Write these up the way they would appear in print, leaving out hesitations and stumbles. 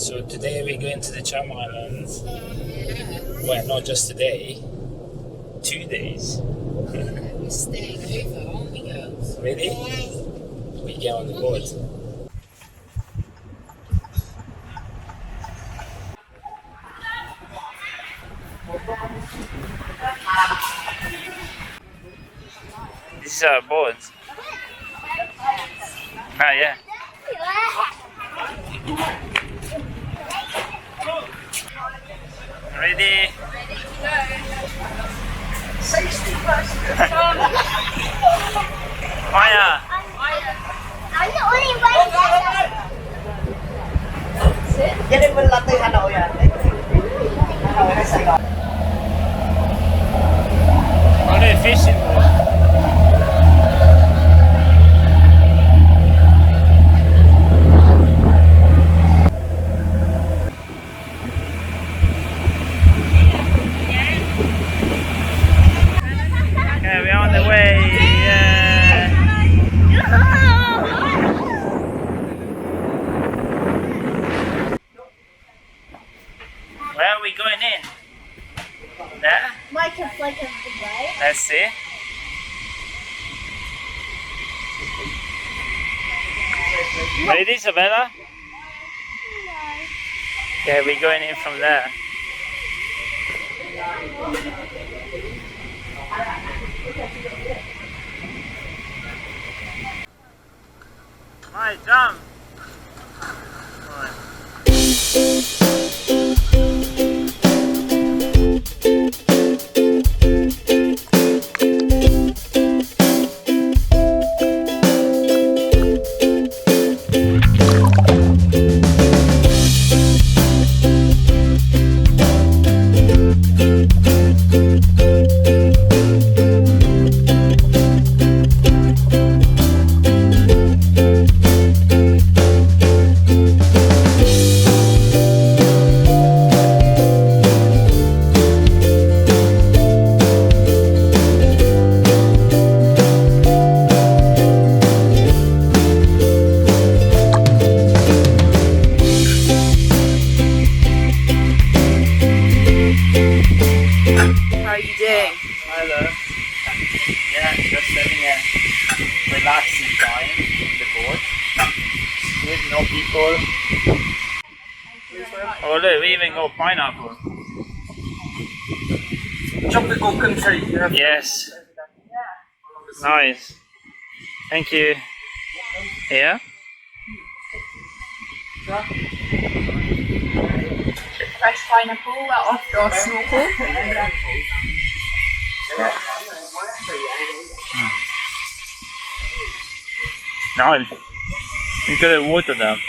So today we're going to the Cham Islands. Well, not just today. 2 days. We're staying over, aren't we, girls? Really? We get on the boat. This is our boat. Ah, yeah. Ready? Hoi An. I'm the only one. Gia đình mình là từ Hà Nội à? Hà Nội hay Sài Gòn? Only a fishing boat. Okay, we're on the way. Where are we going in? There? Like a flick of the light. Let's see. Ready, Isabella? Okay, we're going in from there. Right, jump. Hello. Yeah, just having a relaxing time on the boat. With no people. Oh look, we even got pineapple. Tropical country. Yes. Nice. Thank you. Yeah? Fresh pineapple off your snorkel. Nice. You could have watered them.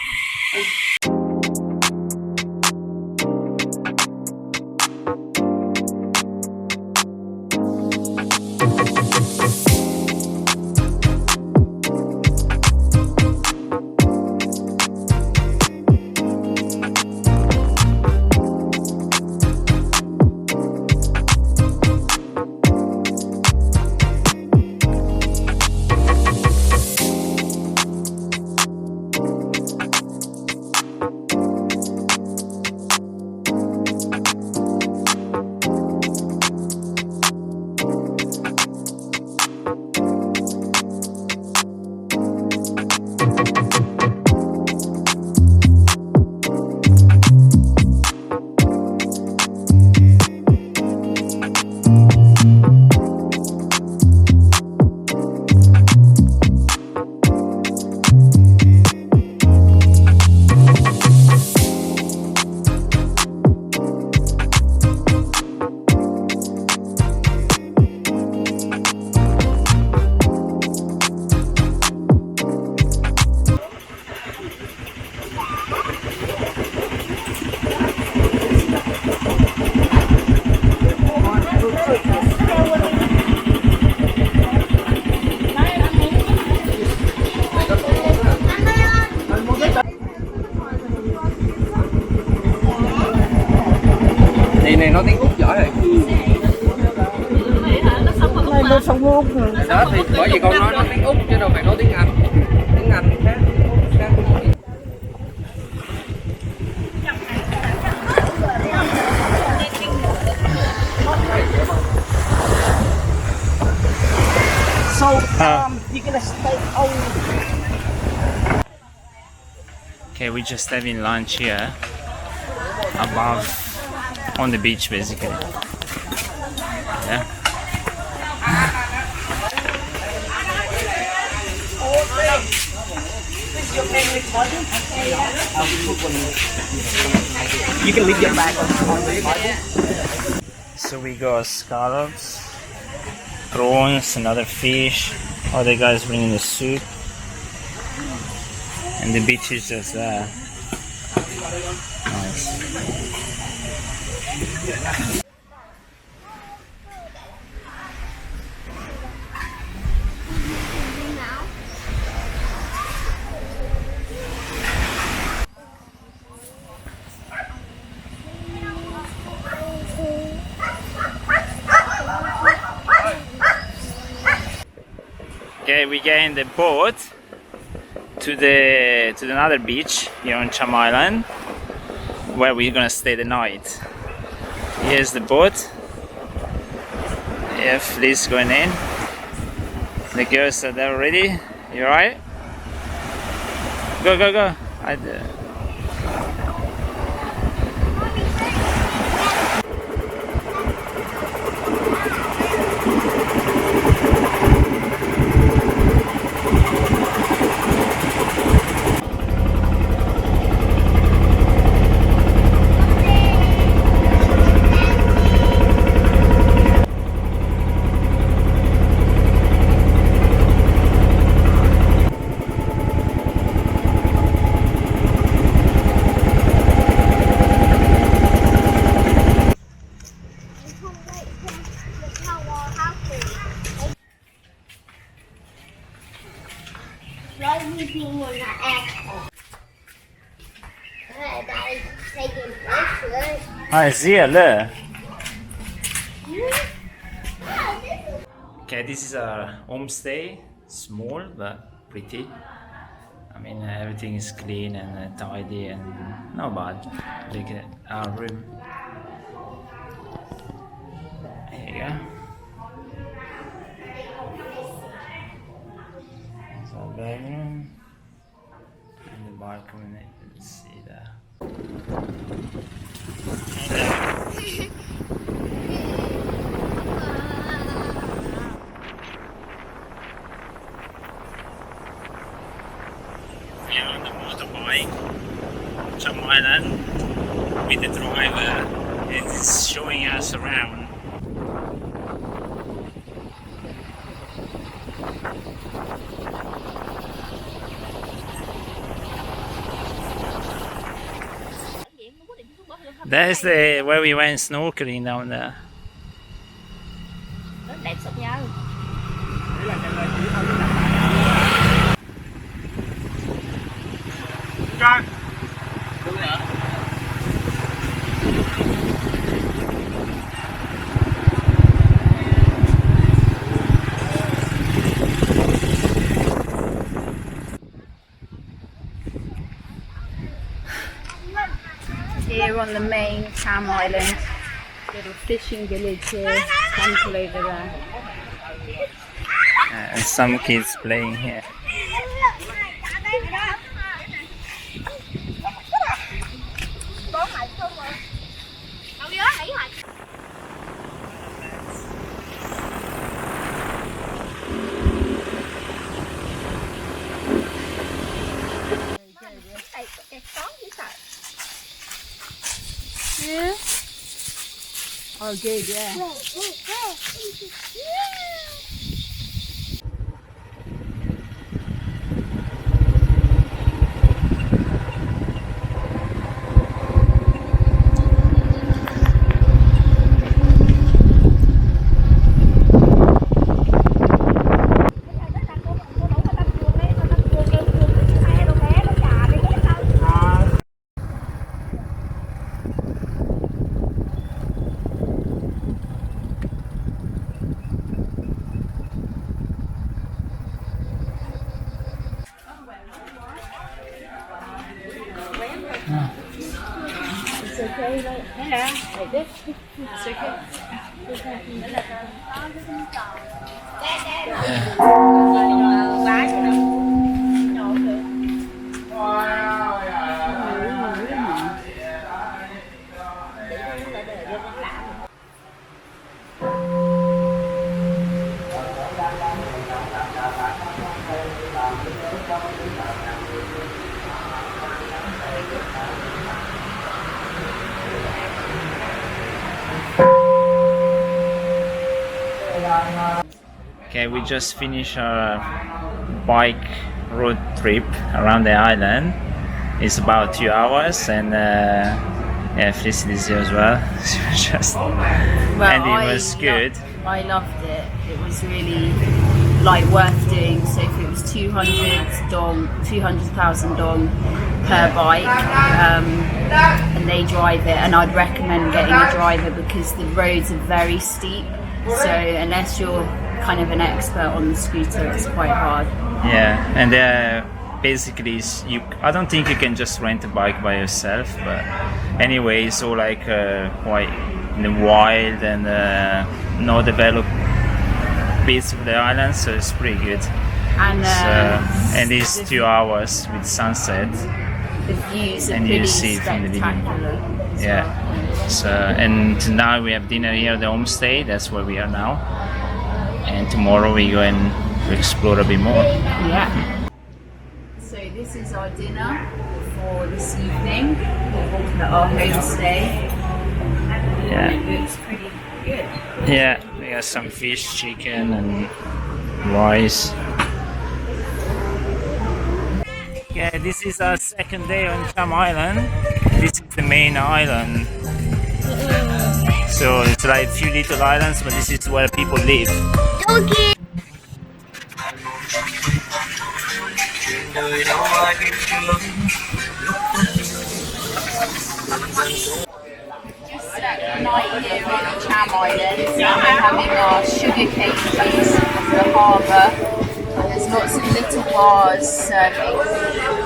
Chị này nói tiếng Úc giỏi rồi. Này nó sống Úc rồi. Đó thì bởi vì con nói tiếng Úc chứ đâu phải nói tiếng Anh. Tiếng Anh khác. You're gonna stay. Oh. Okay, we're just having lunch here above on the beach basically. Yeah. You can leave your bag on the table. So we got scallops, prawns, another fish. Other guys bringing the soup, and the beach is just there. Nice. Okay, we get in the boat to another beach here on Cham Island, where we're gonna stay the night. Here's the boat. Yeah, Fleet's going in. The girls are there already. You alright? Go, go, go. Nói như phim một là em. Ở đây xây dựng cái I see it, look. Okay, this is a homestay, small but pretty. I mean, everything is clean and tidy and not bad. Look at our room. There you go. There's our bedroom and the balcony. You can see that. We are on the motorbike, Cham Island, with the driver. It's showing us around. That's the where we went snorkeling down there. Rất đẹp sụp nhau. Here on the main Cham Island, little fishing village here, temple over there. And some kids playing here. Yeah. Oh, good, yeah. It's okay, like, yeah, like this. It's okay. Okay, we just finished our bike road trip around the island. It's about 2 hours, and yeah, Felicity is here as well. Just, and it was good. I loved it. It was really like worth doing. So if it was 200,000 dong per bike, and they drive it, and I'd recommend getting a driver because the roads are very steep. So unless you're kind of an expert on the scooter, it's quite hard. Yeah, and basically, I don't think you can just rent a bike by yourself. But anyway, it's all like quite in the wild and no developed bits of the island, so it's pretty good. And and it's 2 hours with sunset. The views are And pretty you see it from the beginning. spectacular. as Yeah. well. So, and now we have dinner here at the homestay. That's where we are now. And tomorrow we go and explore a bit more. Yeah. So this is our dinner for this evening at our homestay. Yeah. It looks pretty good. Yeah, we got some fish, chicken, and rice. Yeah, this is our second day on Cham Island. This is the main island. So it's like a few little islands, but this is where people live. Okay. Just at night here on Cham Islands, we're having our sugarcane juice from the harbour. There's lots of little bars serving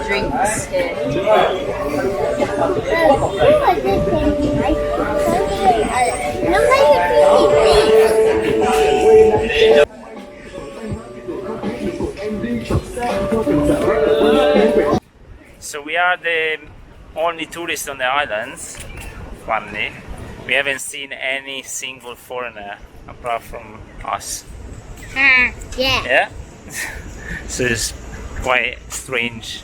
drinks here. So we are the only tourists on the islands, funny. We haven't seen any single foreigner apart from us. Yeah. Yeah? So it's quite a strange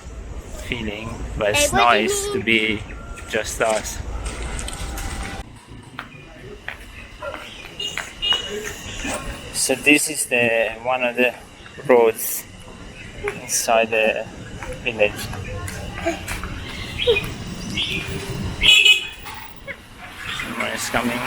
feeling, but it's Hey, what do you nice to mean? be just us. So this is the one of the roads inside the village. Someone is coming.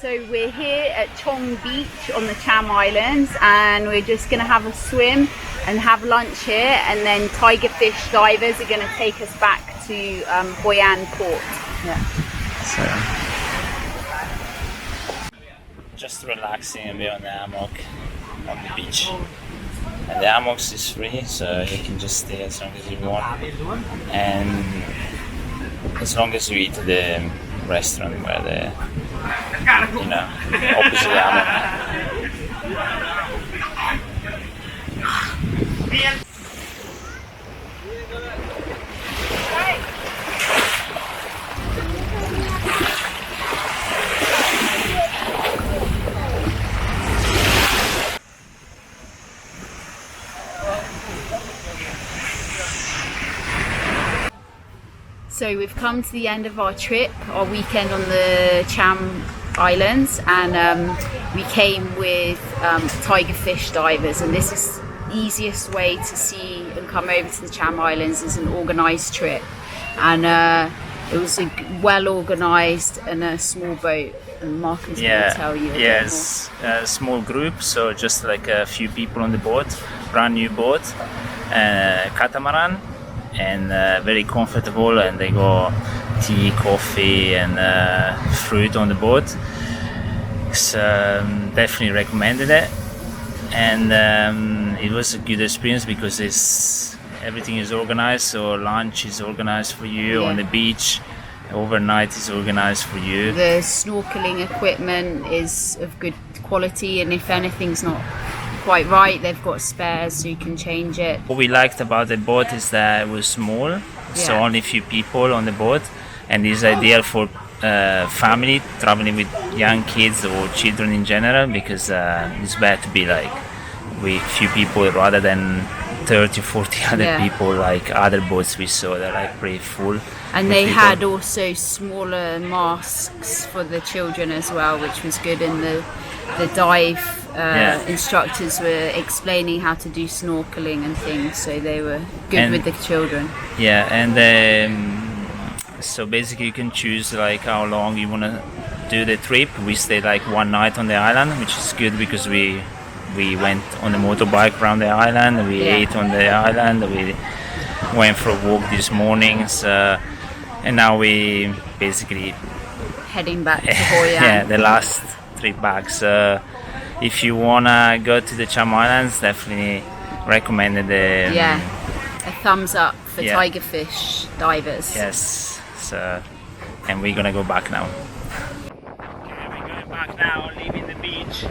So we're here at Chong Beach on the Cham Islands, and we're just going to have a swim and have lunch here, and then tiger fish divers are going to take us back to Hoi An port. Yeah. So just relaxing a bit on the hammock on the beach. And the hammocks is free, so you can just stay as long as you want. And as long as you eat at the restaurant where the opposite hammock. So we've come to the end of our trip, our weekend on the Cham Islands, and we came with tiger fish divers, and this is the easiest way to see and come over to the Cham Islands is an organised trip. And it was a well organised and a small boat. And Marcus will tell you. Yes, a small group, so just like a few people on the boat, brand new boat, catamaran, and very comfortable. And they got tea, coffee, and fruit on the boat. So definitely recommended it, and it was a good experience because everything is organized. So lunch is organized for you on the beach. Overnight is organized for you. The snorkeling equipment is of good quality, and if anything's not quite right, they've got spares so you can change it. What we liked about the boat is that it was small, so only a few people on the boat, and it's ideal for family traveling with young kids or children in general, because it's better to be like with few people rather than 30 40 other people like other boats we saw. They're like pretty full. And they had also smaller masks for the children as well, which was good. And the dive instructors were explaining how to do snorkeling and things, so they were good with the children. Yeah, and so basically you can choose like how long you want to do the trip. We stayed like one night on the island, which is good because we went on a motorbike around the island, we ate on the island, we went for a walk this morning, and now we basically heading back to Hoi An. Yeah, the last trip back. So if you wanna go to the Cham Islands, definitely recommended a thumbs up for tigerfish divers. Yes. So, and we're gonna go back now. Okay, we're going back now, leaving the beach.